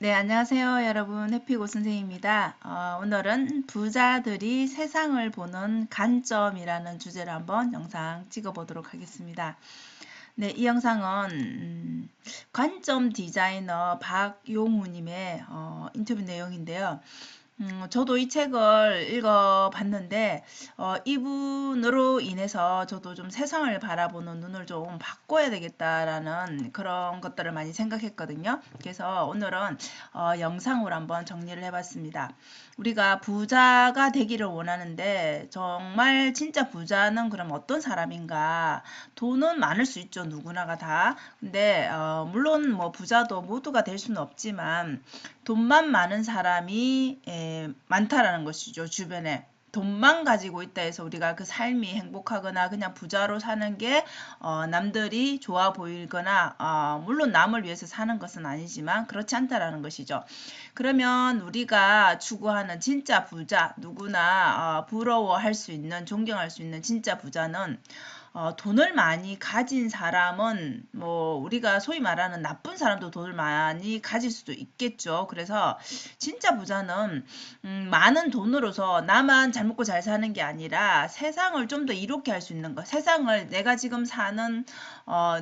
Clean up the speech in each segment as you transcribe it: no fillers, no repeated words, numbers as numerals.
네, 안녕하세요, 여러분. 해피고 선생입니다. 오늘은 부자들이 세상을 보는 관점이라는 주제로 한번 영상 찍어보도록 하겠습니다. 네, 이 영상은 관점 디자이너 박용우님의 인터뷰 내용인데요. 저도 이 책을 읽어봤는데, 이분으로 인해서 저도 좀 세상을 바라보는 눈을 좀 바꿔야 되겠다라는 그런 것들을 많이 생각했거든요. 그래서 오늘은 영상으로 한번 정리를 해봤습니다. 우리가 부자가 되기를 원하는데, 정말 진짜 부자는 그럼 어떤 사람인가? 돈은 많을 수 있죠, 누구나가 다. 근데, 물론 뭐 부자도 모두가 될 수는 없지만, 돈만 많은 사람이 많다라는 것이죠. 주변에. 돈만 가지고 있다 해서 우리가 그 삶이 행복하거나 그냥 부자로 사는 게 남들이 좋아 보이거나 물론 남을 위해서 사는 것은 아니지만 그렇지 않다라는 것이죠. 그러면 우리가 추구하는 진짜 부자, 누구나 부러워할 수 있는, 존경할 수 있는 진짜 부자는 돈을 많이 가진 사람은 뭐 우리가 소위 말하는 나쁜 사람도 돈을 많이 가질 수도 있겠죠. 그래서 진짜 부자는 많은 돈으로서 나만 잘 먹고 잘 사는 게 아니라 세상을 좀 더 이롭게 할 수 있는 것. 세상을 내가 지금 사는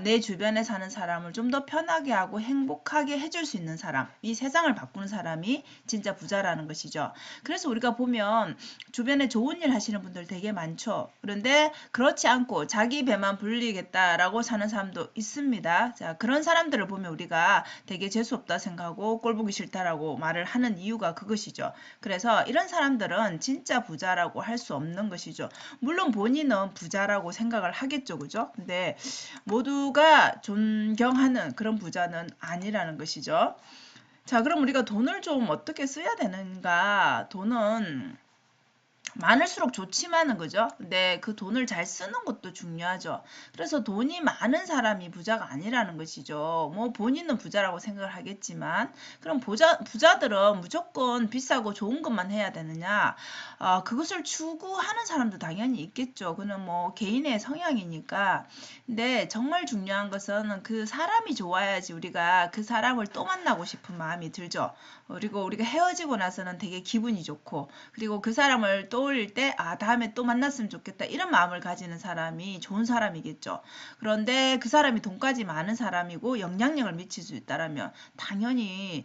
내 주변에 사는 사람을 좀 더 편하게 하고 행복하게 해줄 수 있는 사람. 이 세상을 바꾸는 사람이 진짜 부자라는 것이죠. 그래서 우리가 보면 주변에 좋은 일 하시는 분들 되게 많죠. 그런데 그렇지 않고 자기 배만 불리겠다라고 사는 사람도 있습니다. 자, 그런 사람들을 보면 우리가 되게 재수없다 생각하고 꼴보기 싫다라고 말을 하는 이유가 그것이죠. 그래서 이런 사람들은 진짜 부자라고 할 수 없는 것이죠. 물론 본인은 부자라고 생각을 하겠죠. 그죠? 근데 모두가 존경하는 그런 부자는 아니라는 것이죠. 자, 그럼 우리가 돈을 좀 어떻게 써야 되는가? 돈은 많을수록 좋지만은 그죠? 근데 그 돈을 잘 쓰는 것도 중요하죠. 그래서 돈이 많은 사람이 부자가 아니라는 것이죠. 뭐 본인은 부자라고 생각을 하겠지만 그럼 부자들은 무조건 비싸고 좋은 것만 해야 되느냐? 그것을 추구하는 사람도 당연히 있겠죠. 그는 뭐 개인의 성향이니까. 근데 정말 중요한 것은 그 사람이 좋아야지 우리가 그 사람을 또 만나고 싶은 마음이 들죠. 그리고 우리가 헤어지고 나서는 되게 기분이 좋고 그리고 그 사람을 떠올릴 때, 다음에 또 만났으면 좋겠다. 이런 마음을 가지는 사람이 좋은 사람이겠죠. 그런데 그 사람이 돈까지 많은 사람이고 영향력을 미칠 수 있다라면 당연히,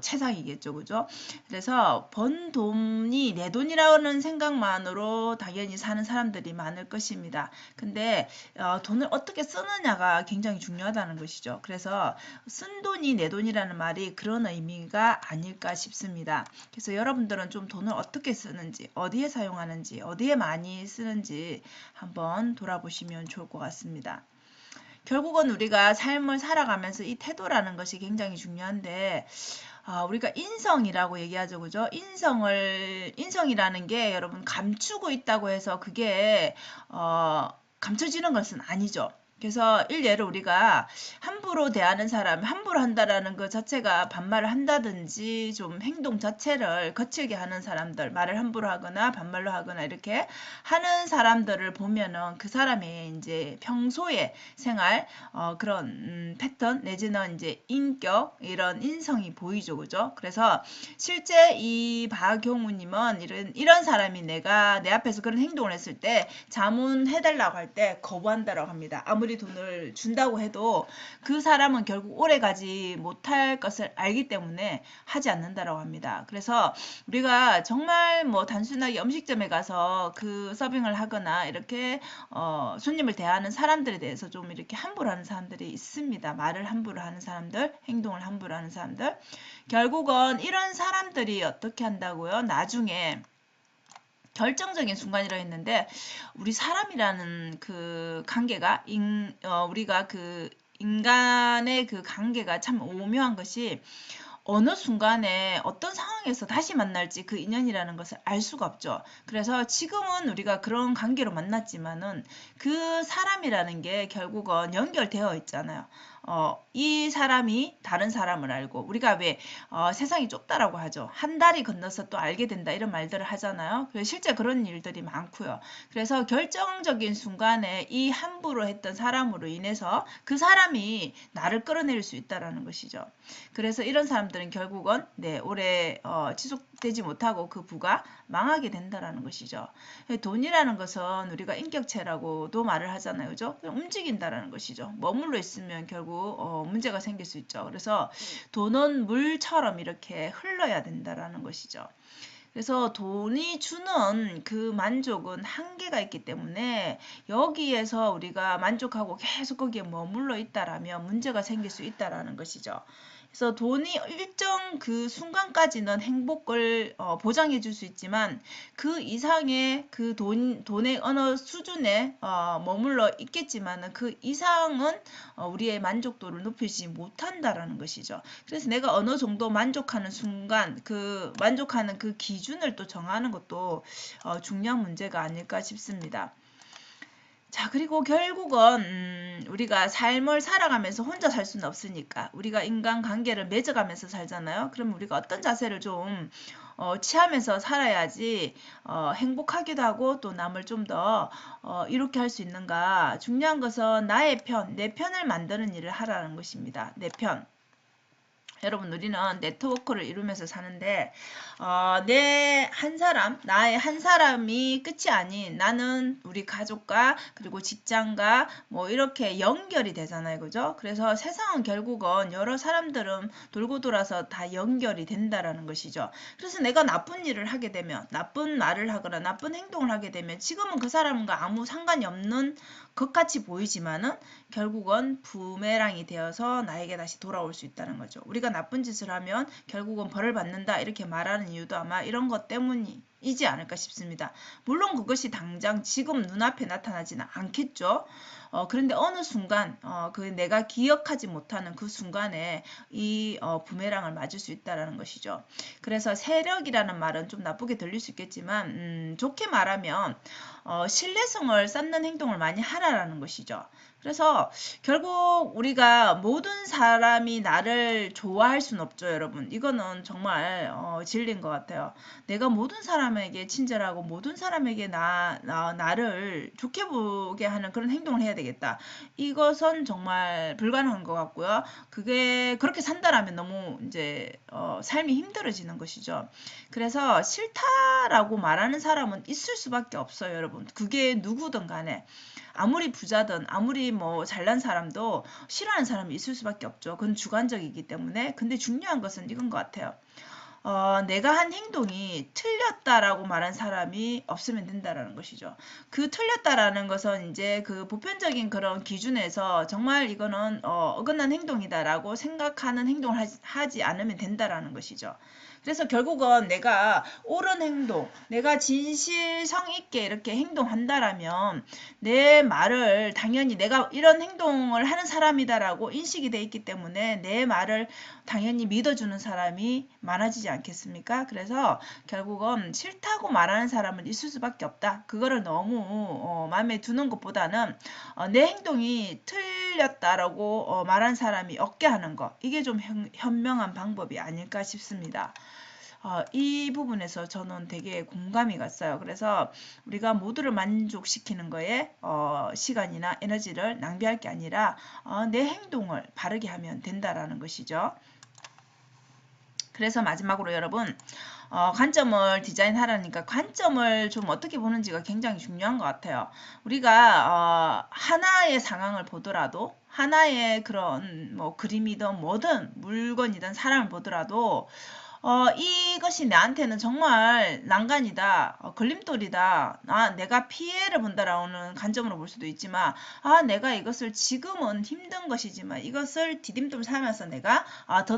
최상이겠죠. 그죠? 그래서 번 돈이 내 돈이라는 생각만으로 당연히 사는 사람들이 많을 것입니다. 근데, 돈을 어떻게 쓰느냐가 굉장히 중요하다는 것이죠. 그래서 쓴 돈이 내 돈이라는 말이 그런 의미가 아닐까 싶습니다. 그래서 여러분들은 좀 돈을 어떻게 쓰는지, 어디에 사용하는지, 어디에 많이 쓰는지 한번 돌아보시면 좋을 것 같습니다. 결국은 우리가 삶을 살아가면서 이 태도라는 것이 굉장히 중요한데, 우리가 인성이라고 얘기하죠, 그죠? 인성이라는 게 여러분 감추고 있다고 해서 그게, 감춰지는 것은 아니죠. 그래서 일례로 우리가 함부로 대하는 사람, 함부로 한다라는 것 자체가 반말을 한다든지 좀 행동 자체를 거칠게 하는 사람들, 말을 함부로 하거나 반말로 하거나 이렇게 하는 사람들을 보면은 그 사람의 이제 평소의 생활, 그런 패턴 내지는 이제 인격 이런 인성이 보이죠, 그죠? 그래서 실제 이 박용우님은 이런 사람이 내가 내 앞에서 그런 행동을 했을 때 자문해달라고 할 때 거부한다라고 합니다. 아무리 돈을 준다고 해도 그 사람은 결국 오래 가지 못할 것을 알기 때문에 하지 않는다라고 합니다. 그래서 우리가 정말 뭐 단순하게 음식점에 가서 그 서빙을 하거나 이렇게 손님을 대하는 사람들에 대해서 좀 이렇게 함부로 하는 사람들이 있습니다. 말을 함부로 하는 사람들, 행동을 함부로 하는 사람들. 결국은 이런 사람들이 어떻게 한다고요? 나중에 결정적인 순간이라 했는데 우리 사람이라는 그 관계가 우리가 그 인간의 그 관계가 참 오묘한 것이 어느 순간에 어떤 상황에서 다시 만날지 그 인연이라는 것을 알 수가 없죠. 그래서 지금은 우리가 그런 관계로 만났지만은 그 사람이라는 게 결국은 연결되어 있잖아요. 이 사람이 다른 사람을 알고 우리가 왜 세상이 좁다라고 하죠. 한 달이 건너서 또 알게 된다 이런 말들을 하잖아요. 그래서 실제 그런 일들이 많고요. 그래서 결정적인 순간에 이 함부로 했던 사람으로 인해서 그 사람이 나를 끌어내릴 수 있다라는 것이죠. 그래서 이런 사람들은 결국은 오래 지속되지 못하고 그 부가 망하게 된다라는 것이죠. 돈이라는 것은 우리가 인격체라고도 말을 하잖아요. 그죠? 움직인다라는 것이죠. 머물러 있으면 결국 문제가 생길 수 있죠. 그래서 돈은 물처럼 이렇게 흘러야 된다라는 것이죠. 그래서 돈이 주는 그 만족은 한계가 있기 때문에 여기에서 우리가 만족하고 계속 거기에 머물러 있다라면 문제가 생길 수 있다라는 것이죠. 그래서 돈이 일정 그 순간까지는 행복을 보장해 줄 수 있지만 그 이상의 그 돈의 어느 수준에 머물러 있겠지만 그 이상은 우리의 만족도를 높이지 못한다라는 것이죠. 그래서 내가 어느 정도 만족하는 순간 그 만족하는 그 기준을 또 정하는 것도 중요한 문제가 아닐까 싶습니다. 자, 그리고 결국은 우리가 삶을 살아가면서 혼자 살 수는 없으니까 우리가 인간관계를 맺어가면서 살잖아요. 그럼 우리가 어떤 자세를 좀 취하면서 살아야지 행복하기도 하고 또 남을 좀 더 이롭게 할 수 있는가. 중요한 것은 나의 편, 내 편을 만드는 일을 하라는 것입니다. 내 편. 여러분 우리는 네트워크를 이루면서 사는데 내 한 사람, 나의 한 사람이 끝이 아닌 나는 우리 가족과 그리고 직장과 뭐 이렇게 연결이 되잖아요. 그죠? 그래서 세상은 결국은 여러 사람들은 돌고 돌아서 다 연결이 된다라는 것이죠. 그래서 내가 나쁜 일을 하게 되면 나쁜 말을 하거나 나쁜 행동을 하게 되면 지금은 그 사람과 아무 상관이 없는 것 같이 보이지만은 결국은 부메랑이 되어서 나에게 다시 돌아올 수 있다는 거죠. 우리가 나쁜 짓을 하면 결국은 벌을 받는다 이렇게 말하는 이유도 아마 이런 것 때문이지 않을까 싶습니다. 물론 그것이 당장 지금 눈앞에 나타나지는 않겠죠. 그런데 어느 순간 그 내가 기억하지 못하는 그 순간에 이 부메랑을 맞을 수 있다는 것이죠. 그래서 세력이라는 말은 좀 나쁘게 들릴 수 있겠지만 좋게 말하면 신뢰성을 쌓는 행동을 많이 하라는 것이죠. 그래서 결국 우리가 모든 사람이 나를 좋아할 수는 없죠, 여러분. 이거는 정말 진리인 것 같아요. 내가 모든 사람에게 친절하고 모든 사람에게 나를 좋게 보게 하는 그런 행동을 해야 되겠다. 이것은 정말 불가능한 것 같고요. 그게 그렇게 산다라면 너무 이제 삶이 힘들어지는 것이죠. 그래서 싫다라고 말하는 사람은 있을 수밖에 없어요, 여러분. 그게 누구든 간에. 아무리 부자든 아무리 뭐 잘난 사람도 싫어하는 사람이 있을 수밖에 없죠. 그건 주관적이기 때문에. 근데 중요한 것은 이건 것 같아요. 내가 한 행동이 틀렸다라고 말한 사람이 없으면 된다라는 것이죠. 그 틀렸다라는 것은 이제 그 보편적인 그런 기준에서 정말 이거는 어긋난 행동이다라고 생각하는 행동을 하지 않으면 된다라는 것이죠. 그래서 결국은 내가 옳은 행동, 내가 진실성 있게 이렇게 행동한다라면 내 말을 당연히 내가 이런 행동을 하는 사람이다라고 인식이 돼 있기 때문에 내 말을 당연히 믿어주는 사람이 많아지지 않겠습니까? 그래서 결국은 싫다고 말하는 사람은 있을 수밖에 없다. 그거를 너무 마음에 두는 것보다는 내 행동이 틀렸다라고 말한 사람이 없게 하는 거. 이게 좀 현명한 방법이 아닐까 싶습니다. 이 부분에서 저는 되게 공감이 갔어요. 그래서 우리가 모두를 만족시키는 거에 시간이나 에너지를 낭비할 게 아니라 내 행동을 바르게 하면 된다라는 것이죠. 그래서 마지막으로 여러분 관점을 디자인하라니까 관점을 좀 어떻게 보는지가 굉장히 중요한 것 같아요. 우리가 하나의 상황을 보더라도 하나의 그런 뭐 그림이든 뭐든 물건이든 사람을 보더라도 이것이 나한테는 정말 난간이다, 걸림돌이다, 내가 피해를 본다라는 관점으로 볼 수도 있지만, 내가 이것을 지금은 힘든 것이지만 이것을 디딤돌 삼아서 내가 더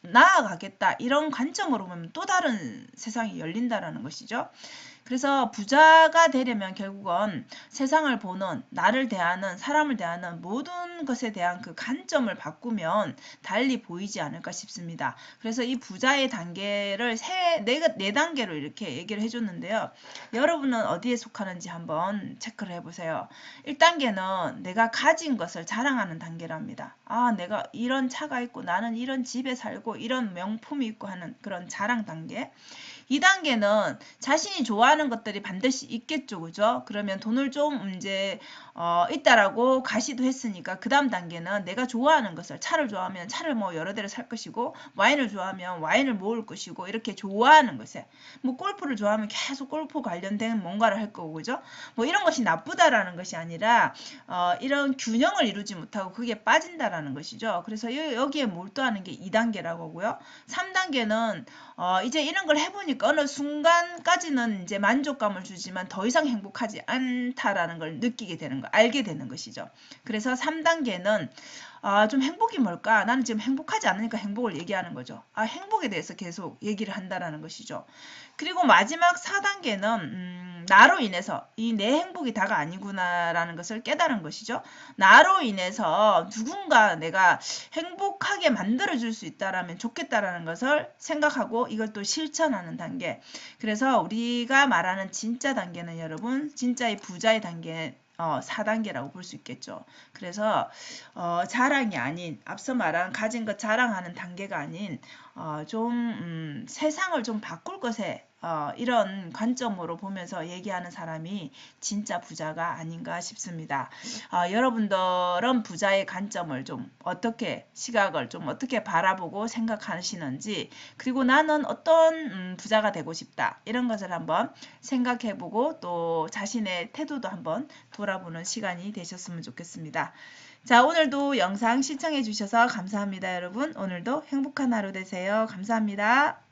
나아가겠다 이런 관점으로 보면 또 다른 세상이 열린다라는 것이죠. 그래서 부자가 되려면 결국은 세상을 보는, 나를 대하는, 사람을 대하는 모든 것에 대한 그 관점을 바꾸면 달리 보이지 않을까 싶습니다. 그래서 이 부자의 단계를 네 단계로 이렇게 얘기를 해줬는데요. 여러분은 어디에 속하는지 한번 체크를 해보세요. 1단계는 내가 가진 것을 자랑하는 단계랍니다. 아, 내가 이런 차가 있고 나는 이런 집에 살고 이런 명품이 있고 하는 그런 자랑 단계. 2단계는 자신이 좋아하는 것들이 반드시 있겠죠. 그죠? 그러면 돈을 좀 이제 있다라고 가시도 했으니까 그 다음 단계는 내가 좋아하는 것을, 차를 좋아하면 차를 뭐 여러 대를 살 것이고, 와인을 좋아하면 와인을 모을 것이고, 이렇게 좋아하는 것에, 뭐 골프를 좋아하면 계속 골프 관련된 뭔가를 할 거고, 그죠? 뭐 이런 것이 나쁘다라는 것이 아니라 이런 균형을 이루지 못하고 그게 빠진다라는 것이죠. 그래서 여기에 몰두하는 게 2단계라고 하고요. 3단계는 이제 이런 걸 해보니까 어느 순간까지는 이제 만족감을 주지만 더 이상 행복하지 않다라는 걸 느끼게 되는 거, 알게 되는 것이죠. 그래서 3단계는 좀 행복이 뭘까? 나는 지금 행복하지 않으니까 행복을 얘기하는 거죠. 행복에 대해서 계속 얘기를 한다라는 것이죠. 그리고 마지막 4단계는 나로 인해서 이 내 행복이 다가 아니구나라는 것을 깨달은 것이죠. 나로 인해서 누군가 내가 행복하게 만들어줄 수 있다라면 좋겠다라는 것을 생각하고 이걸 또 실천하는 단계. 그래서 우리가 말하는 진짜 단계는 여러분, 진짜의 부자의 단계 4단계라고 볼 수 있겠죠. 그래서 자랑이 아닌, 앞서 말한 가진 것 자랑하는 단계가 아닌 좀 세상을 좀 바꿀 것에 이런 관점으로 보면서 얘기하는 사람이 진짜 부자가 아닌가 싶습니다. 여러분들은 부자의 관점을 좀 어떻게, 시각을 좀 어떻게 바라보고 생각하시는지, 그리고 나는 어떤 부자가 되고 싶다, 이런 것을 한번 생각해보고 또 자신의 태도도 한번 돌아보는 시간이 되셨으면 좋겠습니다. 자, 오늘도 영상 시청해 주셔서 감사합니다, 여러분. 오늘도 행복한 하루 되세요. 감사합니다.